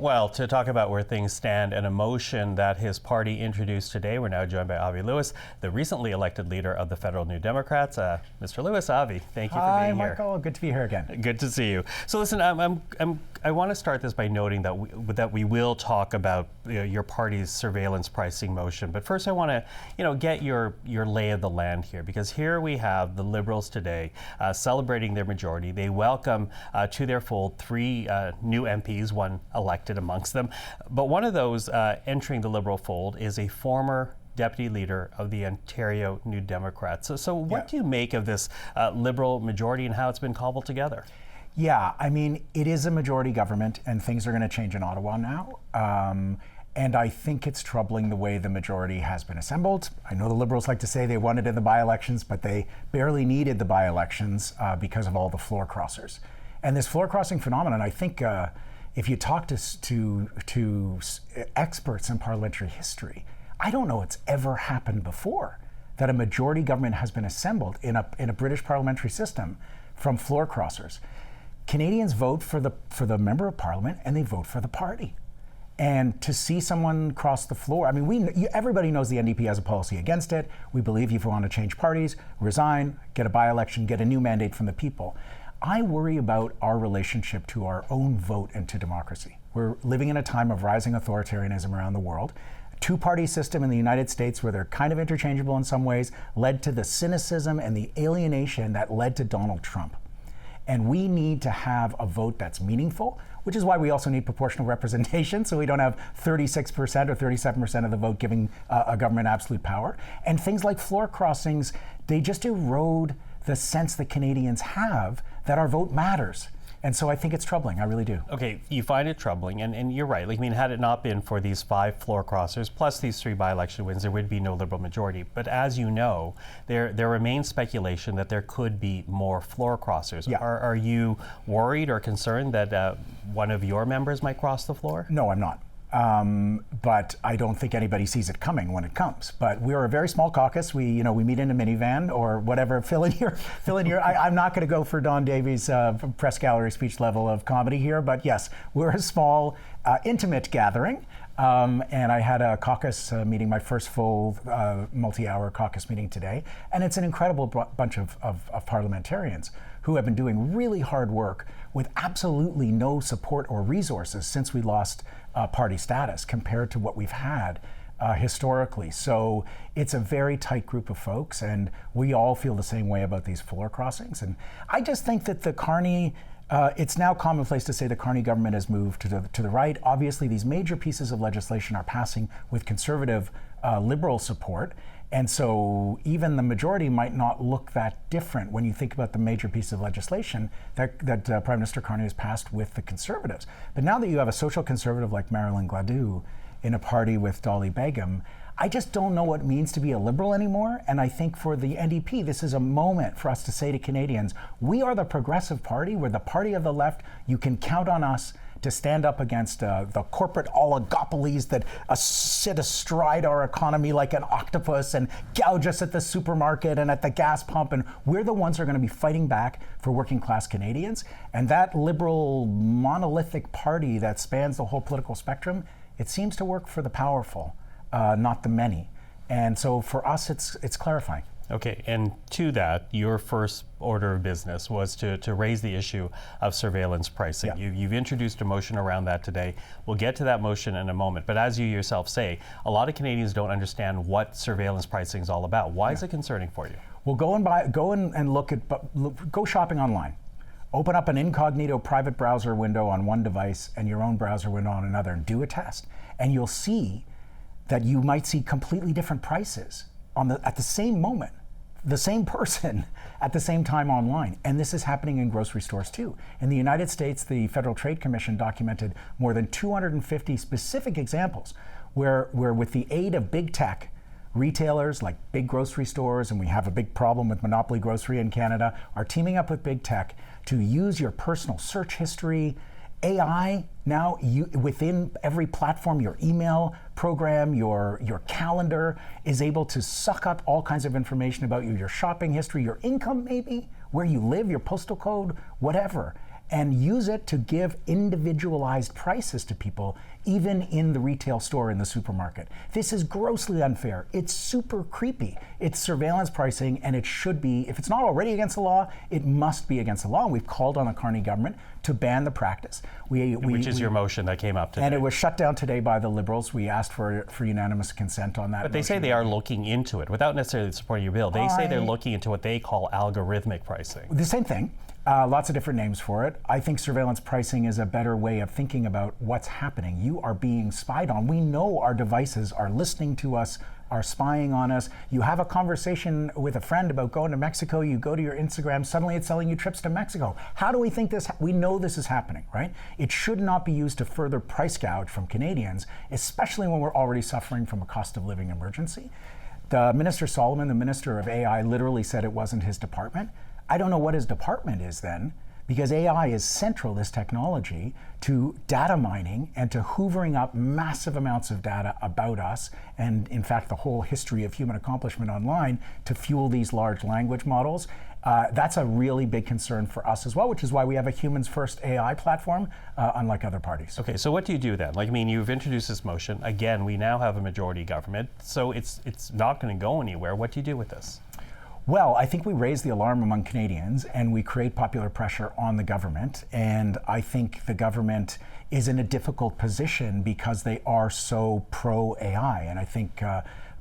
Well, to talk about where things stand and a motion that his party introduced today, we're now joined by Avi Lewis, the recently elected leader of the federal New Democrats. Mr. Lewis, Avi, thank you for being here. Hi, Michael. Good to be here again. Good to see you. So listen, I want to start this by noting that we will talk about your party's surveillance pricing motion. But first, I want to get your lay of the land here, because here we have the Liberals today celebrating their majority. They welcome to their fold three new MPs, one elected amongst them. But one of those entering the Liberal fold is a former deputy leader of the Ontario New Democrats. So what do you make of this Liberal majority and how it's been cobbled together? Yeah, I mean, it is a majority government and things are going to change in Ottawa now. And I think it's troubling the way the majority has been assembled. I know the Liberals like to say they won it in the by-elections, but they barely needed the by-elections because of all the floor crossers. And this floor crossing phenomenon, I think if you talk to experts in parliamentary history, I don't know it's ever happened before that a majority government has been assembled in a British parliamentary system from floor crossers. Canadians vote for the member of parliament and they vote for the party. And to see someone cross the floor, I mean, everybody knows the NDP has a policy against it. We believe if you want to change parties, resign, get a by-election, get a new mandate from the people. I worry about our relationship to our own vote and to democracy. We're living in a time of rising authoritarianism around the world. Two-party system in the United States, where they're kind of interchangeable in some ways, led to the cynicism and the alienation that led to Donald Trump. And we need to have a vote that's meaningful, which is why we also need proportional representation, so we don't have 36% or 37% of the vote giving a government absolute power. And things like floor crossings, they just erode the sense that Canadians have that our vote matters. And so I think it's troubling, I really do. Okay, you find it troubling, and you're right. Like, I mean, had it not been for these 5 floor crossers, plus these 3 by-election wins, there would be no Liberal majority. But as you know, there remains speculation that there could be more floor crossers. Yeah. Are you worried or concerned that one of your members might cross the floor? No, I'm not. But I don't think anybody sees it coming when it comes. But we're a very small caucus. We meet in a minivan or whatever. Fill in your. I'm not going to go for Don Davies' press gallery speech level of comedy here, but yes, we're a small, intimate gathering. And I had a caucus meeting, my first full multi-hour caucus meeting today, and it's an incredible bunch of parliamentarians who have been doing really hard work with absolutely no support or resources since we lost party status compared to what we've had historically. So it's a very tight group of folks, and we all feel the same way about these floor crossings. And I just think that the Carney, it's now commonplace to say the Carney government has moved to the right. Obviously, these major pieces of legislation are passing with conservative Liberal support. And so even the majority might not look that different when you think about the major piece of legislation that Prime Minister Carney has passed with the Conservatives. But now that you have a social conservative like Marilyn Gladu in a party with Dolly Begum, I just don't know what it means to be a Liberal anymore. And I think for the NDP, this is a moment for us to say to Canadians, we are the progressive party. We're the party of the left. You can count on us to stand up against the corporate oligopolies that sit astride our economy like an octopus and gouge us at the supermarket and at the gas pump. And we're the ones who are going to be fighting back for working class Canadians. And that Liberal monolithic party that spans the whole political spectrum, it seems to work for the powerful, not the many. And so for us, it's clarifying. Okay, and to that, your first order of business was to raise the issue of surveillance pricing. Yeah. You've introduced a motion around that today. We'll get to that motion in a moment. But as you yourself say, a lot of Canadians don't understand what surveillance pricing is all about. Why is it concerning for you? Well, go shopping online. Open up an incognito private browser window on one device and your own browser window on another and do a test. And you'll see that you might see completely different prices at the same moment. The same person at the same time online. And this is happening in grocery stores too. In the United States, the Federal Trade Commission documented more than 250 specific examples where with the aid of big tech, retailers like big grocery stores, and we have a big problem with monopoly grocery in Canada, are teaming up with big tech to use your personal search history, AI now within every platform, your email program, your calendar is able to suck up all kinds of information about you, your shopping history, your income maybe, where you live, your postal code, whatever. and use it to give individualized prices to people, even in the retail store in the supermarket. This is grossly unfair. It's super creepy. It's surveillance pricing, and it should be, if it's not already against the law, it must be against the law. And we've called on the Carney government to ban the practice. Which is your motion that came up today. And it was shut down today by the Liberals. We asked for unanimous consent on that. But they say they are looking into it without necessarily supporting your bill. They say they're looking into what they call algorithmic pricing. The same thing. Lots of different names for it. I think surveillance pricing is a better way of thinking about what's happening. You are being spied on. We know our devices are listening to us, are spying on us. You have a conversation with a friend about going to Mexico, you go to your Instagram, suddenly it's selling you trips to Mexico. How do we think this? We know this is happening, right? It should not be used to further price gouge from Canadians, especially when we're already suffering from a cost of living emergency. The Minister Solomon, the Minister of AI, literally said it wasn't his department. I don't know what his department is then, because AI is central, this technology, to data mining and to hoovering up massive amounts of data about us, and in fact the whole history of human accomplishment online, to fuel these large language models. That's a really big concern for us as well, which is why we have a humans first AI platform, unlike other parties. Okay, so what do you do then? Like, I mean, you've introduced this motion. Again, we now have a majority government, so it's not going to go anywhere. What do you do with this? Well, I think we raise the alarm among Canadians and we create popular pressure on the government. And I think the government is in a difficult position because they are so pro-AI. And I think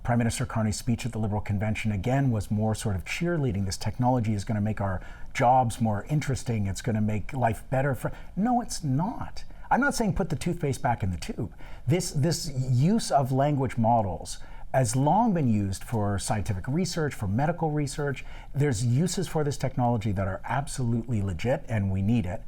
Prime Minister Carney's speech at the Liberal Convention, again, was more sort of cheerleading. This technology is going to make our jobs more interesting. It's going to make life better for... No, it's not. I'm not saying put the toothpaste back in the tube. This use of language models has long been used for scientific research, for medical research. There's uses for this technology that are absolutely legit, and we need it.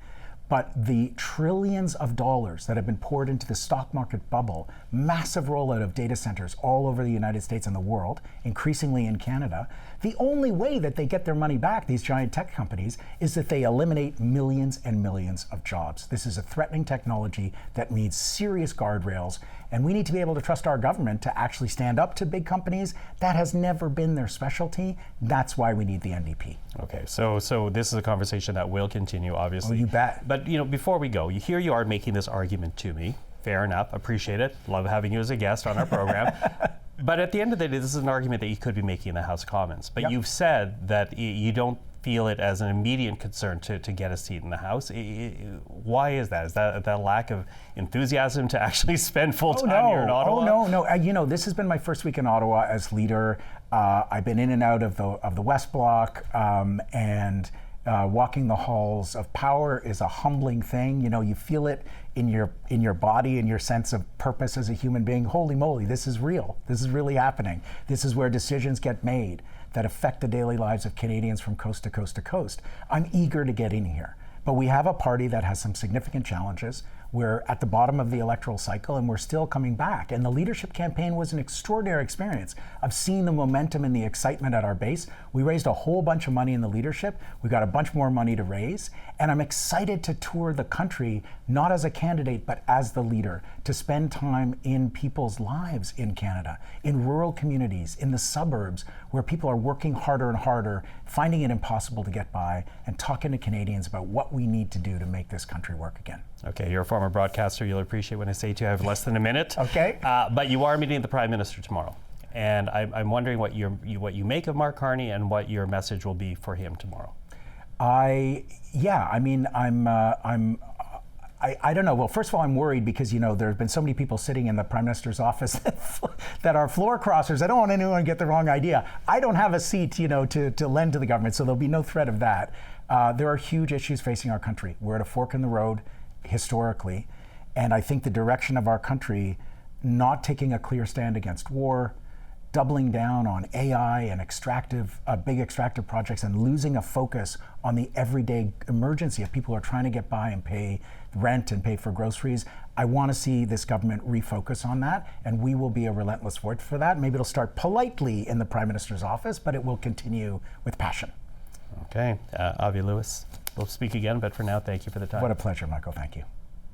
But the trillions of dollars that have been poured into the stock market bubble, massive rollout of data centers all over the United States and the world, increasingly in Canada, the only way that they get their money back, these giant tech companies, is that they eliminate millions and millions of jobs. This is a threatening technology that needs serious guardrails, and we need to be able to trust our government to actually stand up to big companies. That has never been their specialty. That's why we need the NDP. Okay, so this is a conversation that will continue, obviously. Oh, you bet. But before we go, here you are making this argument to me. Fair enough, appreciate it. Love having you as a guest on our program. But at the end of the day, this is an argument that you could be making in the House of Commons. But you've said that you don't feel it as an immediate concern to get a seat in the House. Why is that? Is that a lack of enthusiasm to actually spend full time here in Ottawa? Oh, no. This has been my first week in Ottawa as leader. I've been in and out of the West Block, and walking the halls of power is a humbling thing. You feel it in your body, in your sense of purpose as a human being. Holy moly, this is real. This is really happening. This is where decisions get made that affect the daily lives of Canadians from coast to coast to coast. I'm eager to get in here. But we have a party that has some significant challenges. We're at the bottom of the electoral cycle and we're still coming back. And the leadership campaign was an extraordinary experience of seeing the momentum and the excitement at our base. We raised a whole bunch of money in the leadership. We got a bunch more money to raise. And I'm excited to tour the country, not as a candidate, but as the leader, to spend time in people's lives in Canada, in rural communities, in the suburbs, where people are working harder and harder, finding it impossible to get by, and talking to Canadians about what we need to do to make this country work again. Okay, you're a former broadcaster. You'll appreciate when I say to you I have less than a minute. Okay. But you are meeting the Prime Minister tomorrow. And I'm wondering what you make of Mark Carney and what your message will be for him tomorrow. I don't know. Well, first of all, I'm worried because, there have been so many people sitting in the Prime Minister's office that are floor crossers. I don't want anyone to get the wrong idea. I don't have a seat, to lend to the government, so there'll be no threat of that. There are huge issues facing our country. We're at a fork in the road historically, and I think the direction of our country, not taking a clear stand against war, doubling down on AI and big extractive projects, and losing a focus on the everyday emergency of people who are trying to get by and pay rent and pay for groceries. I want to see this government refocus on that, and we will be a relentless voice for that. Maybe it'll start politely in the Prime Minister's office, but it will continue with passion. Okay, Avi Lewis, we'll speak again, but for now, thank you for the time. What a pleasure, Michael. Thank you.